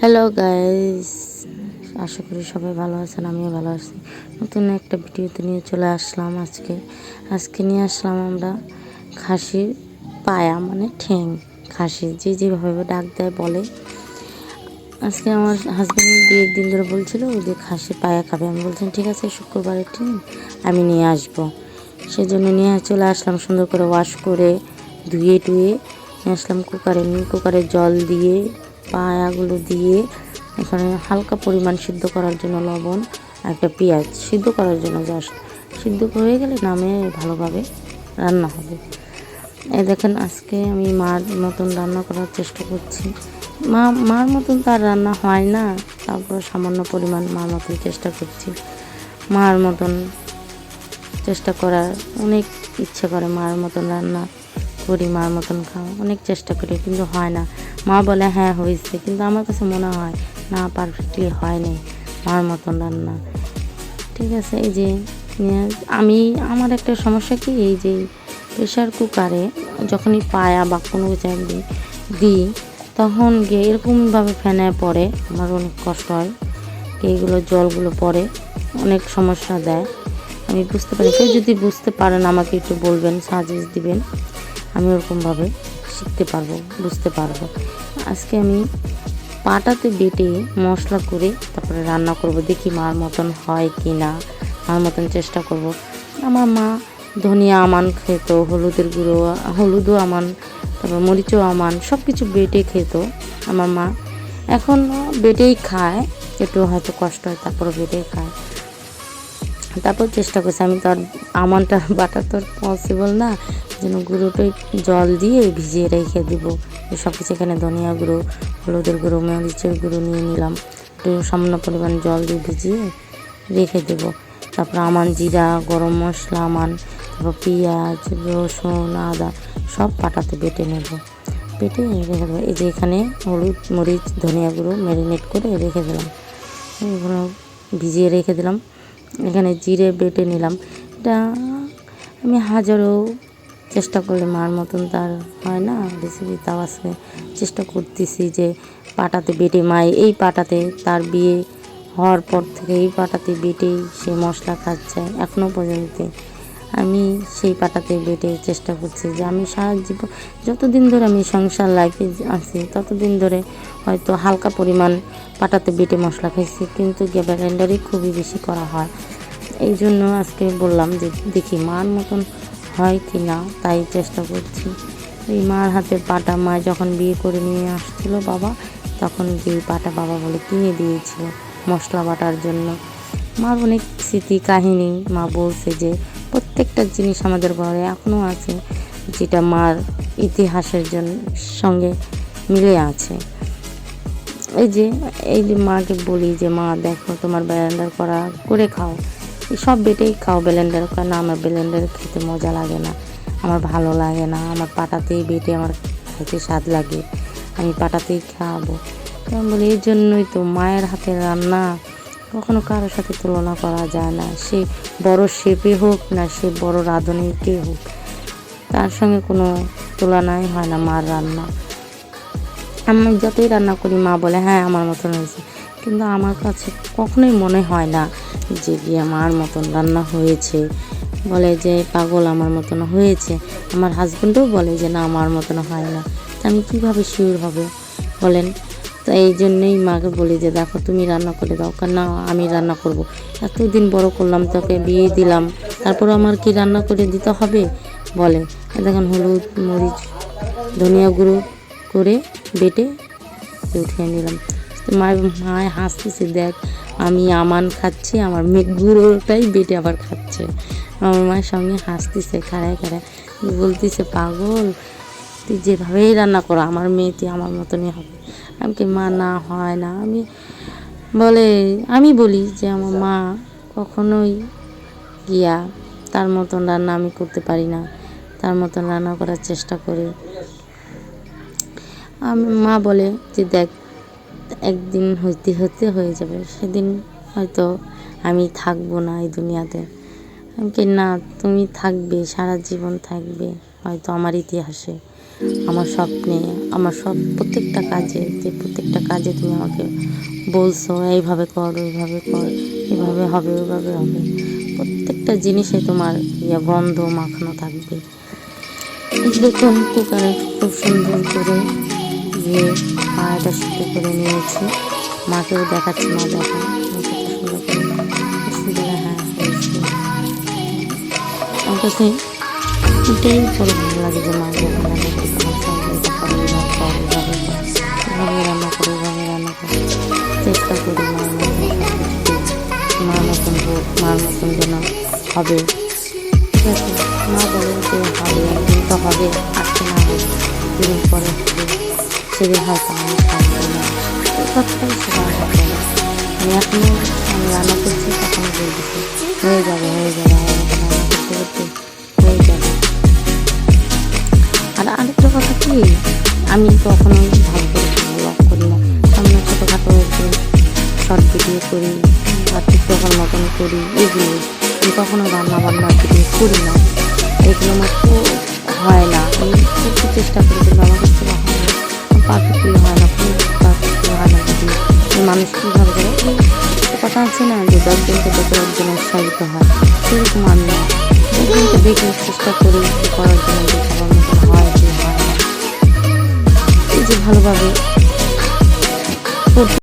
Hello guys, আশা করি সবাই ভালো আছেন। আমিও ভালো আছি। নতুন একটা ভিডিওতে নিয়ে চলে আসলাম। আজকে নিয়ে আসলাম আমরা খাসির পায়া, মানে ঠ্যাং। খাসি যেভাবে ডাক দেয় বলে। আজকে আমার হাজব্যান্ড 2-1 দিন ধরে বলছিল যে খাসির পায়া খাবে। আমি বলছিলাম ঠিক আছে, শুক্রবারের দিন আমি নিয়ে আসবো। সেজন্য নিয়ে চলে আসলাম, সুন্দর করে ওয়াশ করে ধুয়ে নিয়ে আসলাম কুকারে জল দিয়ে পায়াগুলো দিয়ে এখানে হালকা পরিমাণ সিদ্ধ করার জন্য লবণ আর একটা পেঁয়াজ সিদ্ধ করার জন্য, জাস্ট সিদ্ধ হয়ে গেলে নামে ভালোভাবে রান্না হবে। এই দেখেন, আজকে আমি মার মতন রান্না করার চেষ্টা করছি। মার মতন তার রান্না হয় না, তারপর সামান্য পরিমাণ মার মতন চেষ্টা করছি। মার মতন চেষ্টা করার অনেক ইচ্ছে করে, মার মতন রান্না করি, মার মতন খাওয়া অনেক চেষ্টা করি, কিন্তু হয় না। মা বলে হ্যাঁ হয়েছে, কিন্তু আমার কাছে মনে হয় না, পারফেক্টলি হয়নি মার মতন রান্না। ঠিক আছে, এই যে আমার একটা সমস্যা কি, এই যে প্রেশার কুকারে যখনই পায়া বা কোনো কিছু দিই, তখন গিয়ে এরকমভাবে ফেনে পড়ে, আমার অনেক কষ্ট হয়। এইগুলো জলগুলো পড়ে, অনেক সমস্যা দেয়। আমি বুঝতে পারি, কেউ যদি বুঝতে পারেন আমাকে একটু বলবেন, সাজেস্ট দিবেন, আমি ওরকমভাবে শিখতে পারবো, বুঝতে পারবো। আজকে আমি পাটাতে বেটে মশলা করে তারপরে রান্না করব, দেখি মার মতন হয় কি না। মার মতন চেষ্টা করব। আমার মা ধনিয়া আমান খেত, হলুদও আমান, তারপর মরিচও আমান, সব কিছু বেটে খেত আমার মা। এখন বেটেই খায়, একটু হয়তো কষ্ট হয়, তারপরে বেটেই খায়। তারপর চেষ্টা করছি, আমি তো আর আমানটা বাটা তো পসিবল না, যেন গুঁড়োটাই জল দিয়ে ভিজিয়ে রেখে দেবো। সব কিছু এখানে ধনিয়া গুঁড়ো, হলুদের গুঁড়ো, মরিচের গুঁড়ো নিয়ে নিলাম, একটু সামান্য পরিমাণ জল দিয়ে ভিজিয়ে রেখে দেবো। তারপর আমান, জিরা, গরম মশলা আমান, তারপর পেঁয়াজ, রসুন, আদা সব পাটাতে বেটে নেব, বেটে রেখে দেবো। এই যে এখানে হলুদ, মরিচ, ধনিয়া গুঁড়ো ম্যারিনেট করে রেখে দিলাম, এগুলো ভিজিয়ে রেখে দিলাম। এখানে জিরে বেটে নিলাম। এটা আমি হাজারও চেষ্টা করলে মার মতন তার হয় না রেসিপি, তাও আজকে চেষ্টা করতেছি যে পাটাতে বেটে, এই পাটাতে তার বিয়ে হওয়ার পর থেকে এই পাটাতে বেটেই সে মশলা খাচ্ছে এখনও পর্যন্ত। আমি সেই পাটাতে বেটে চেষ্টা করছি যে আমি সারা জীবন, যতদিন ধরে আমি সংসার লাইফে আছি ততদিন ধরে হয়তো হালকা পরিমাণ পাটাতে বেটে মশলা খাইছি, কিন্তু ব্লেন্ডারে খুবই বেশি করা হয়। এই জন্য আজকে বললাম যে দেখি মার মতন হয় কি না, তাই চেষ্টা করছি। এই মার হাতের পাটা মা যখন বিয়ে করে নিয়ে আসছিল বাবা, তখন এই পাটা বাবা বলে কিনে দিয়েছিল মশলা বাটার জন্য। মার অনেক স্মৃতি কাহিনী মা বলছে যে প্রত্যেকটা জিনিস আমাদের ঘরে এখনও আছে, যেটা মার ইতিহাসের সঙ্গে মিলে আছে। এই যে মাকে বলি যে মা দেখো, তোমার ব্লেন্ডার করে খাও, সব বেটেই খাও, ব্লেন্ডার করা না, আমার ব্লেন্ডার খেতে মজা লাগে না, আমার ভালো লাগে না, আমার পাটাতেই বেটে আমার খাইতে স্বাদ লাগে, আমি পাটাতেই খাওয়াবো। তো আমি বলি এই জন্যই তো মায়ের হাতের রান্না কখনো কারোর সাথে তুলনা করা যায় না। সে বড় শেফে হোক না সে বড় রাঁধুনিকে হোক, তার সঙ্গে কোনো তুলনাই হয় না মার রান্না। আমি যতই রান্না করি মা বলে হ্যাঁ আমার মতন হয়েছে, কিন্তু আমার কাছে কখনোই মনে হয় না যে কি আমার মতন রান্না হয়েছে। বলে যে পাগল, আমার মতন হয়েছে। আমার হাজব্যান্ডও বলে যে না আমার মতন হয় না। আমি কীভাবে শিওর হবে বলেন? তো এই জন্যই মাকে বলি যে দেখো তুমি রান্না করে দাও, কারণ না আমি রান্না করব। এতদিন বড় করলাম, তোকে বিয়ে দিলাম, তারপর আমার কি রান্না করে দিতে হবে বলে? দেখেন হলুদ, মরিচ, ধনিয়া গুঁড়ো করে বেটে উঠিয়ে নিলাম। মায় হাসতেছে, দেখ আমি আমান খাচ্ছি, আমার মেয়ে গুঁড়োটাই বেটে আবার খাচ্ছে। আমার মায়ের সঙ্গে হাসতেছে খাড়ায় খাড়ায়, বলতেছে পাগল, তুই যেভাবেই রান্না করো আমার মেয়েটি আমার মতনই হবে। আমি কি মা না হয় না, আমি বলি যে আমার মা কখনোই গিয়া তার মতন রান্না আমি করতে পারি না, তার মতন রান্না করার চেষ্টা করি। মা বলে যে দেখ একদিন হতে হতে হয়ে যাবে, সেদিন হয়তো আমি থাকবো না এই দুনিয়াতে। আমি কি না, তুমি থাকবে, সারা জীবন থাকবে হয়তো আমার ইতিহাসে, আমার স্বপ্নে, আমার সব প্রত্যেকটা কাজে, যে প্রত্যেকটা কাজে তুমি আমাকে বলছো এইভাবে কর, ওইভাবে কর, এভাবে হবে, ওইভাবে হবে, প্রত্যেকটা জিনিসে তোমার গন্ধ মাখানো থাকবে। দেখুন কুকারে খুব সুন্দর করে পায়াটা সিদ্ধ করে নিয়েছি, মাকেও দেখাচ্ছি, মা দেখো কত সুন্দর করে হ্যাঁ হয়েছে। আমার কাছে এটাই বড় ভালো লাগে যে মা যখন রান্না করতে এভাবে রান্না করে, এভাবে রান্না করে চেষ্টা করি মার মতন হোক, মার মতন যেন হবে। ঠিক আছে, মা বলে যে হবে, একদিন তো হবে, আজকে না হবে, দুদিন পরে হবে, সেদিন হয়তো আমি থাকবো না, এই কথাটাই সবার হবে। আমি রান্না করছি, তখন বলতেছি হয়ে যাবে, হয়ে যাবে, রান্না করতে করতে হয়ে যাবে। আর আরেকটা কথা কি, আমি কখনোই ভালো করে ব্লগ করি না, সামনে ছোটোখাটো একটু শর্ট ভিডিও করি বা টিকটকের মতন করি, এগুলো আমি কখনো রান্না বান্নার ভিডিও করি না, এগুলো আমার খুব হয় না। আমি খুব চেষ্টা করি কিন্তু আমার কাছে হয় না, পারফেক্টলি হয় না, খুব পারফেক্টলি হয় না। ভিডিও মানুষ কীভাবে করে কথা আছে না যে 10 জনকে দেখে একজন উৎসাহিত হয়, সেরকম আমি না, একজনকে দেখে চেষ্টা করি করার জন্য যে সবার মতন হয় কি হয় না, এই যে ভালোভাবে